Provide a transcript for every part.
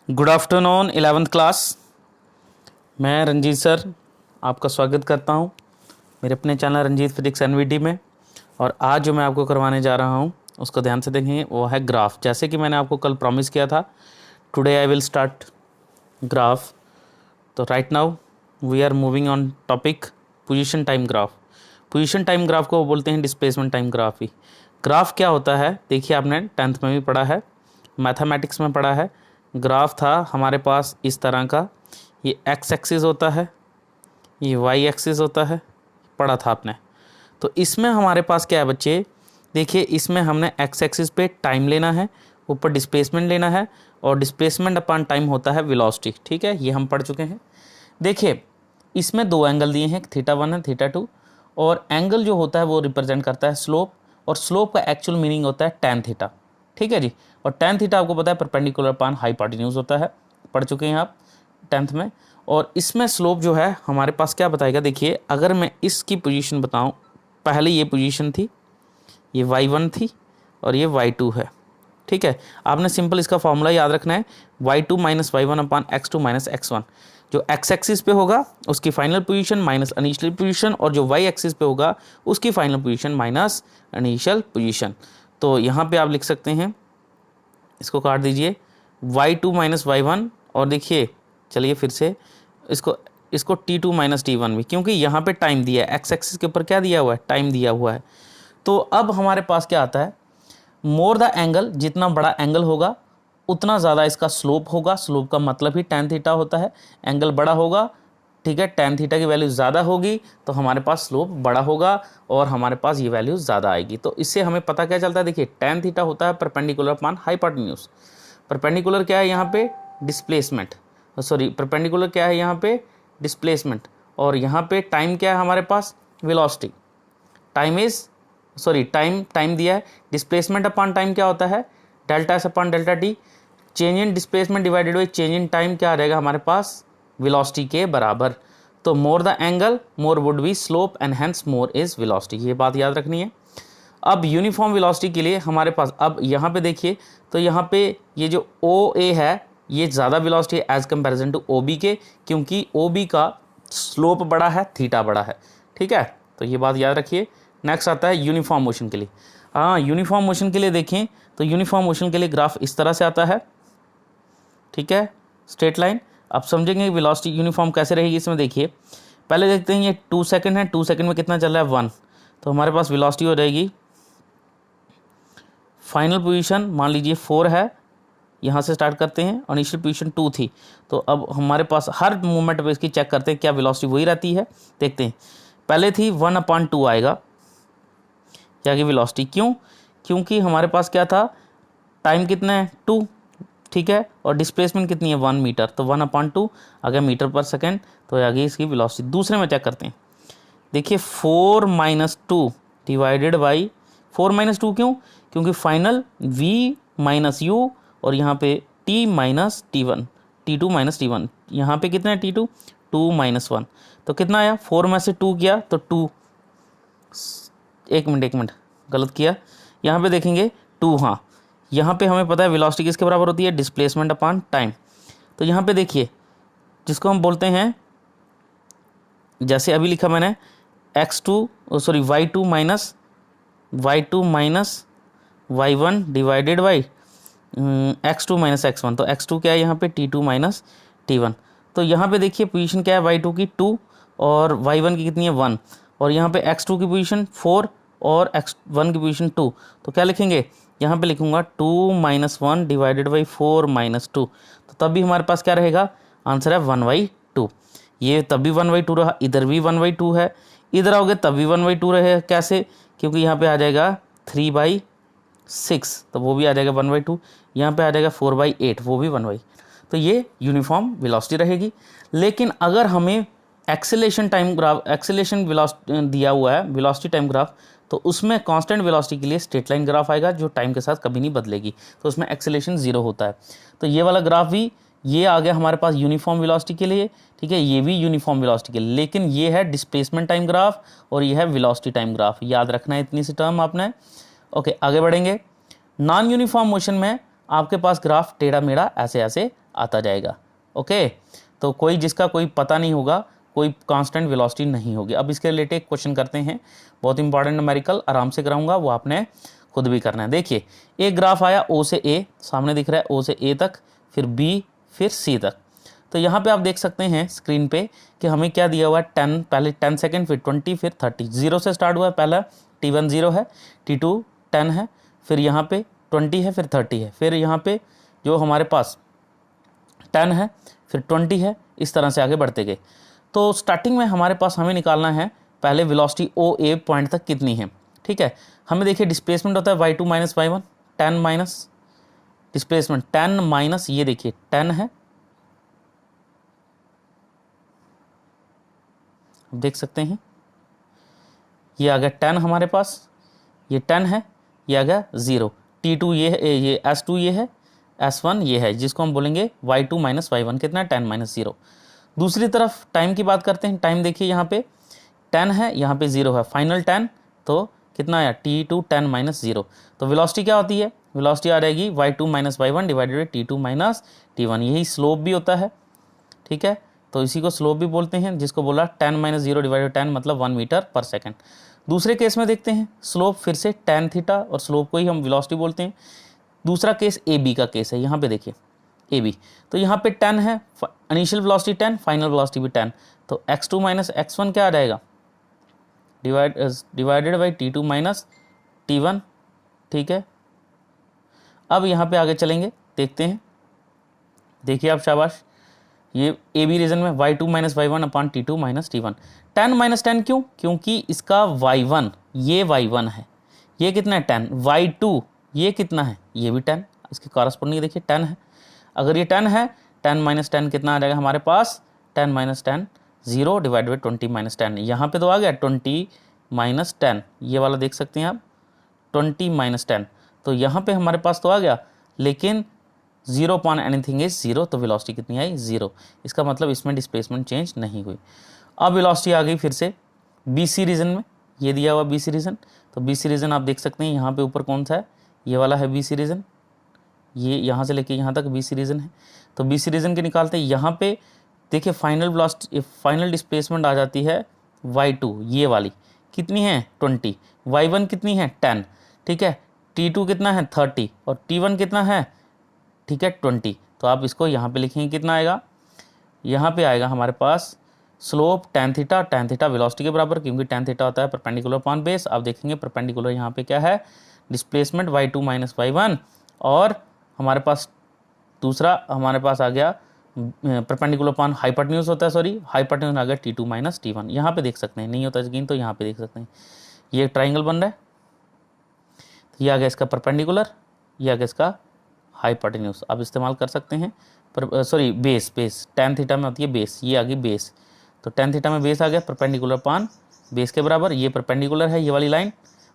Good afternoon 11th class. मैं Ranjit sir आपका स्वागत करता हूं मेरे अपने चैनल रंजीत फिजिक्स एनवीडी में। और आज जो मैं आपको करवाने जा रहा हूं उसको ध्यान से देखेंगे, वो है ग्राफ। जैसे कि मैंने आपको कल प्रॉमिस किया था, today I will start graph. तो right now we are moving on topic position time graph. Position time graph को बोलते हैं डिस्प्लेसमेंट टाइम ग्राफ ही। ग्राफ क्या होता है, देखिए आपने 10th में भी पढ़ा है, मैथमेटिक्स में पढ़ा है। ग्राफ था हमारे पास इस तरह का, ये एक्स एक्सिस होता है, ये वाई एक्सिस होता है, पढ़ा था आपने। तो इसमें हमारे पास क्या है बच्चे, देखिए इसमें हमने एक्स एक्सिस पे टाइम लेना है, ऊपर डिस्प्लेसमेंट लेना है, और डिस्प्लेसमेंट अपॉन टाइम होता है वेलोसिटी। ठीक है, ये हम पढ़ चुके हैं। देखिए इसमें दो एंगल दिए हैं, θ1 है θ2, और एंगल जो होता है वो रिप्रेजेंट करता है स्लोप, और स्लोप का एक्चुअल मीनिंग होता है tan थीटा। ठीक है जी, और tan थीटा आपको पता है परपेंडिकुलर अपॉन हाइपोटेन्यूज होता है, पढ़ चुके हैं आप 10th में। और इसमें स्लोप जो है हमारे पास क्या बताएगा, देखिए अगर मैं इसकी पोजीशन बताऊं, पहले ये पोजीशन थी, ये y1 थी और ये y2 है। ठीक है, आपने सिंपल इसका फॉर्मूला याद रखना है, y2 minus y1 upon x2 minus x1। जो x एक्सिस पे होगा उसकी final position minus initial position, और जो y एक्सिस पे होगा उसकी final position minus initial position. तो यहाँ पे आप लिख सकते हैं, इसको काट दीजिए, y2 माइनस y1, और देखिए चलिए फिर से इसको t2 माइनस t1 भी, क्योंकि यहाँ पे टाइम दिया है, x एक्सिस के ऊपर क्या दिया हुआ है, टाइम दिया हुआ है। तो अब हमारे पास क्या आता है, मोर द एंगल, जितना बड़ा एंगल होगा उतना ज़्यादा इसका स्लोप होगा। स्लोप का मतलब ही tan थीटा होता है, एंगल बड़ा होगा, ठीक है, tan थीटा की वैल्यू ज़्यादा होगी तो हमारे पास स्लोप बड़ा होगा और हमारे पास ये वैल्यू ज़्यादा आएगी। तो इससे हमें पता क्या चलता है, देखिए tan थीटा होता है परपेंडिकुलर अपॉन हाइपोटेन्यूज। परपेंडिकुलर क्या है यहाँ पे, डिस्प्लेसमेंट, सॉरी परपेंडिकुलर क्या है यहाँ पे, डिस्प्लेसमेंट, और यहाँ पे टाइम क्या है हमारे पास, वेलोसिटी। टाइम दिया है, डिस्प्लेसमेंट अपॉन टाइम क्या होता है, delta S upon delta T. Change in displacement divided by change in time क्या आ जाएगा हमारे पास, वेलोसिटी के बराबर। तो more the angle more would be slope and hence more is velocity, ये बात याद रखनी है। अब यूनिफॉर्म वेलोसिटी के लिए हमारे पास, अब यहाँ पे देखिए, तो यहाँ पे ये जो ओ ए है ये ज़्यादा वेलोसिटी है as comparison to O B K, क्योंकि ओ बी का स्लोप बड़ा है, थीटा बड़ा है। ठीक है, तो ये बात याद रखिए। नेक्स्ट आता है यूनिफॉर्म मोशन के लिए। हाँ, यूनिफॉर्म मोशन के लिए देखें तो यूनिफॉर्म मोशन के लिए ग्राफ इस तरह से आता है, ठीक है, स्ट्रेट लाइन। आप समझेंगे वेलोसिटी यूनिफॉर्म कैसे रहेगी इसमें। देखिए पहले देखते हैं, ये 2 सेकंड है, 2 सेकंड में कितना चल रहा है, 1। तो हमारे पास वेलोसिटी हो जाएगी, फाइनल पोजीशन मान लीजिए 4 है, यहाँ से स्टार्ट करते हैं, और इनिशियल पोजीशन 2 थी। तो अब हमारे पास हर मूवमेंट पे इसकी चेक करते हैं क्या वेलोसिटी वही रहती है। देखते हैं, पहले थी 1/2 आएगा क्या की वेलोसिटी, क्यों, क्योंकि हमारे पास क्या था, टाइम कितना है 2, ठीक है, और डिस्प्लेसमेंट कितनी है 1 मीटर, तो 1/2 आ गया मीटर पर सेकेंड, तो आ गई इसकी वेलोसिटी। दूसरे में चेक करते हैं, देखिए 4 - 2 डिवाइडेड बाई 4 - 2, क्यों, क्योंकि फाइनल v माइनस यू, और यहाँ पे t minus t1, t2 minus t1, यहाँ पे कितना है t2, 2 - 1, तो कितना आया, 4 में से 2 किया तो 2, एक मिनट गलत किया, यहाँ पे देखेंगे 2, हाँ यहाँ पे हमें पता है वेलोसिटी किसके बराबर होती है, डिस्प्लेसमेंट अपॉन टाइम। तो यहाँ पे देखिए जिसको हम बोलते हैं, जैसे अभी लिखा मैंने y2 minus y1 divided by x2 minus x1, तो x2 क्या है यहाँ पे, t2 माइनस t1। तो यहाँ पे देखिए पोजीशन क्या है y2 की 2, और y1 की कितनी है 1, और यहाँ पे x2 की पोजीशन 4 और x1 की पोजीशन 2। तो क्या लिखेंगे, यहाँ पे लिखूंगा 2 - 1 डिवाइडेड बाई 4 - 2, तो तब भी हमारे पास क्या रहेगा, आंसर है 1/2। ये तब भी 1/2 रहा, इधर भी 1/2 है, इधर आओगे तब भी 1/2 रहेगा। कैसे, क्योंकि यहाँ पे आ जाएगा 3/6, तो वो भी आ जाएगा 1/2, यहाँ पे आ जाएगा 4/8, वो भी 1/, तो ये यूनिफॉर्म वेलोसिटी रहेगी। लेकिन अगर हमें acceleration time graph, acceleration velocity दिया हुआ है, वेलोसिटी टाइम ग्राफ, तो उसमें कांस्टेंट वेलोसिटी के लिए स्ट्रेट लाइन ग्राफ आएगा जो टाइम के साथ कभी नहीं बदलेगी, तो उसमें एक्सेलेरेशन 0 होता है। तो ये वाला ग्राफ भी, ये आ गया हमारे पास यूनिफॉर्म वेलोसिटी के लिए, ठीक है, ये भी यूनिफॉर्म वेलोसिटी के लिए, लेकिन ये है डिस्प्लेसमेंट टाइम ग्राफ और ये है वेलोसिटी टाइम ग्राफ, याद रखना है इतनी सी टर्म आपने। ओके, आगे बढ़ेंगे। नॉन यूनिफॉर्म मोशन में आपके पास ग्राफ टेढ़ा मेढ़ा ऐसे ऐसे आता जाएगा। ओके, तो कोई जिसका कोई पता नहीं होगा, कोई कांस्टेंट वेलोसिटी नहीं होगी। अब इसके रिलेटेड एक क्वेश्चन करते हैं, बहुत इंपॉर्टेंट न्यूमेरिकल, आराम से कराऊंगा, वो आपने खुद भी करना है। देखिए एक ग्राफ आया O से A, सामने दिख रहा है O से A तक, फिर B, फिर C तक। तो यहाँ पे आप देख सकते हैं स्क्रीन पे कि हमें क्या दिया हुआ है 10, पहले 10 सेकेंड, फिर 20, फिर 30। 0 से स्टार्ट हुआ है, पहला T1 0 है, T2 10 है, फिर यहाँ पे 20 है, फिर 30 है, फिर यहाँ पे जो हमारे पास 10 है, फिर 20 है, इस तरह से आगे बढ़ते गए। तो स्टार्टिंग में हमारे पास हमें निकालना है पहले वेलोसिटी ओ ए पॉइंट तक कितनी है। ठीक है, हमें देखिए डिस्प्लेसमेंट होता है y2 minus y1, 10 minus displacement 10 minus ये देखिए 10 है, देख सकते हैं ये आ गया 10 हमारे पास, ये 10 है, ये आ गया 0, T2 ये है, ये S2 ये है, S1 ये है, जिसको हम बोलेंगे y2 माइनस y1 कितना है 10 माइनस 0। दूसरी तरफ टाइम की बात करते हैं, टाइम देखिए यहाँ पे 10 है, यहाँ पे 0 है, फाइनल 10, तो कितना आया T2 10 माइनस 0। तो वेलोसिटी क्या होती है, वेलोसिटी आ जाएगी y2 minus y1 divided by T2 minus T1, यही स्लोप भी होता है। ठीक है, तो इसी को स्लोप भी बोलते हैं, जिसको बोला 10 माइनस 0 डिवाइडेड 10 मतलब 1 मीटर पर सेकेंड। दूसरे केस में देखते हैं स्लोप फिर से tan थीटा, और स्लोप को ही हम वेलोसिटी बोलते हैं। दूसरा केस ए बी का केस है, यहाँ पे देखिए ए बी, तो यहाँ पे 10 है, इनिशियल वेलोसिटी 10, फाइनल वेलोसिटी भी 10, तो x2 माइनस x1 क्या आ जाएगा divided by T2 minus T1। ठीक है, अब यहाँ पे आगे चलेंगे, देखते हैं, देखिए आप शाबाश, ये ए बी रीजन में y2 minus y1 upon T2 minus T1। 10 minus 10 क्यों, क्योंकि इसका y1 ये y1 है, ये कितना है 10, y2 ये कितना है, ये भी 10, इसके कॉरस्पॉन्डिंग देखिए 10 है। अगर ये 10 है, 10 माइनस 10 कितना आ जाएगा हमारे पास, 10 माइनस 10 0 डिवाइड बाई 20 माइनस 10, यहाँ पे तो आ गया 20 माइनस 10, ये वाला देख सकते हैं आप 20 माइनस 10, तो यहाँ पे हमारे पास तो आ गया, लेकिन 0 अपॉन एनीथिंग इज 0, तो वेलोसिटी कितनी आई 0, इसका मतलब इसमें डिस्प्लेसमेंट चेंज नहीं हुई। अब वेलोसिटी आ गई फिर से BC रीजन में, ये दिया हुआ BC रीजन, तो BC रीजन आप देख सकते हैं यहाँ पे ऊपर कौन सा है, ये वाला है BC रीजन, ये यहाँ से लेके यहाँ तक BC रीजन है। तो BC रीजन के निकालते हैं, यहाँ पे देखिए फाइनल वेलोसिटी, फाइनल डिस्प्लेसमेंट आ जाती है y2 ये वाली कितनी है 20, y1 कितनी है 10, ठीक है, T2 कितना है 30 और T1 कितना है, ठीक है 20। तो आप इसको यहाँ पे लिखेंगे, कितना आएगा, यहाँ पे आएगा हमारे पास स्लोप tan थीटा वेलोसिटी के बराबर, क्योंकि tan थीटा होता है परपेंडिकुलर अपॉन बेस। आप देखेंगे परपेंडिकुलर यहाँ पे क्या है, डिस्प्लेसमेंट y2 माइनस y1, और हमारे पास दूसरा हमारे पास आ गया परपेंडिकुलर अपॉन हाइपोटेन्यूज होता है, सॉरी हाइपोटेन्यूज आ गया T2 माइनस T1, यहाँ पे देख सकते हैं, नहीं होता यकीन तो यहाँ पे देख सकते हैं, ये ट्राइंगल बन रहा है, ये आ गया इसका परपेंडिकुलर, ये आ गया इसका हाइपोटेन्यूज, आप इस्तेमाल कर सकते हैं, पर सॉरी बेस tan थीटा में होती है बेस, ये आ गई बेस, तो tan थीटा में बेस आ गया परपेंडिकुलर अपॉन बेस के बराबर, ये परपेंडिकुलर है ये वाली लाइन,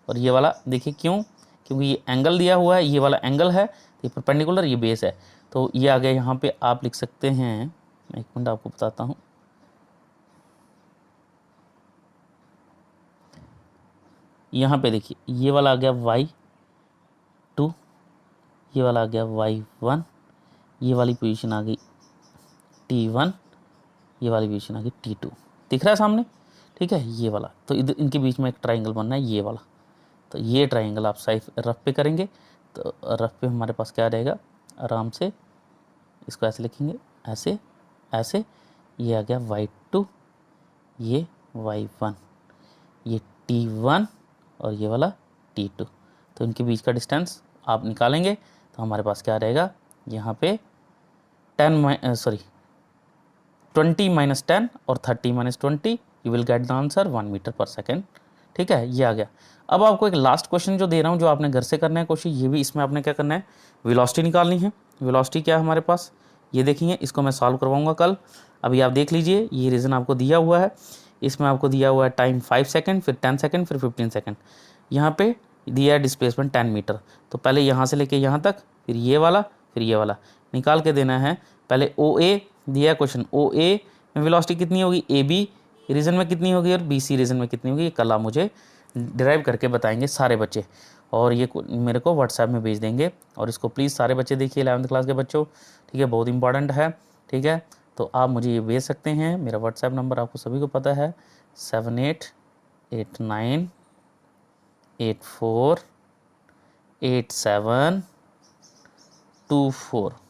और ये वाला देखिए क्यों, क्योंकि ये एंगल दिया हुआ है, ये वाला एंगल है, ये परपेंडिकुलर, ये बेस है, तो ये आ गया। यहाँ पे आप लिख सकते हैं, एक मिनट आपको बताता हूँ, यहाँ पे देखिए ये वाला आ गया y2, ये वाला आ गया y1, ये वाली पोजीशन आ गई T1, ये वाली पोजीशन आ गई T2, दिख रहा है सामने, ठीक है, ये वाला, तो इधर इनके बीच में एक ट्राइंगल बनना है ये वाला, तो ये ट्राइंगल आप साइड रफ पे करेंगे, तो रफ पे हमारे पास क्या रहेगा, आराम से इसको ऐसे लिखेंगे, ऐसे ऐसे, ये आ गया y2, ये y1, ये T1 और ये वाला T2, तो इनके बीच का डिस्टेंस आप निकालेंगे तो हमारे पास क्या रहेगा, यहाँ पे 20 माइनस 10 और 30 minus 20, you will get the answer 1 metre per second. ठीक है, ये आ गया। अब आपको एक लास्ट क्वेश्चन जो दे रहा हूँ, जो आपने घर से करना है क्वेश्चन, ये भी इसमें आपने क्या करना है, वेलोसिटी निकालनी है। वेलोसिटी क्या है हमारे पास, ये देखेंगे, इसको मैं सॉल्व करवाऊंगा कल, अभी आप देख लीजिए, ये रीज़न आपको दिया हुआ है, इसमें आपको दिया हुआ है टाइम 5 सेकेंड, फिर 10 सेकेंड, फिर 15 सेकेंड, यहाँ पे दिया है डिस्प्लेसमेंट 10 मीटर, तो पहले यहाँ से लेके यहाँ तक, फिर ये वाला, फिर ये वाला निकाल के देना है। पहले OA दिया है क्वेश्चन, OA में वेलोसिटी कितनी होगी, AB रीजन में कितनी होगी और BC रीजन में कितनी होगी, ये कल आप मुझे डिराइव करके बताएंगे सारे बच्चे। और ये मेरे को व्हाट्सएप में भेज देंगे। और इसको प्लीज़ सारे बच्चे देखिए, 11th क्लास के बच्चों, ठीक है, बहुत इंपॉर्टेंट है, ठीक है। तो आप मुझे ये भेज सकते हैं। मेरा व्हाट्सएप नंबर आपको सभी को पता है, 7889848724।